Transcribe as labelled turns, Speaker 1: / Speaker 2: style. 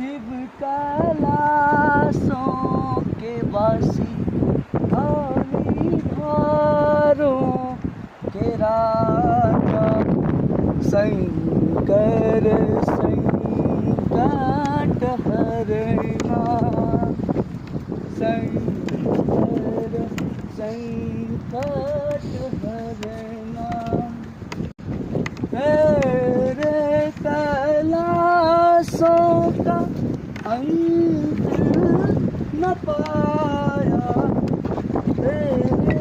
Speaker 1: शिव कैलाशों के वासी भारी भारों के राजा शंकर संकट हरना शंकर संकट हरना तेरे कैलाशों का अंत न पाया तेरे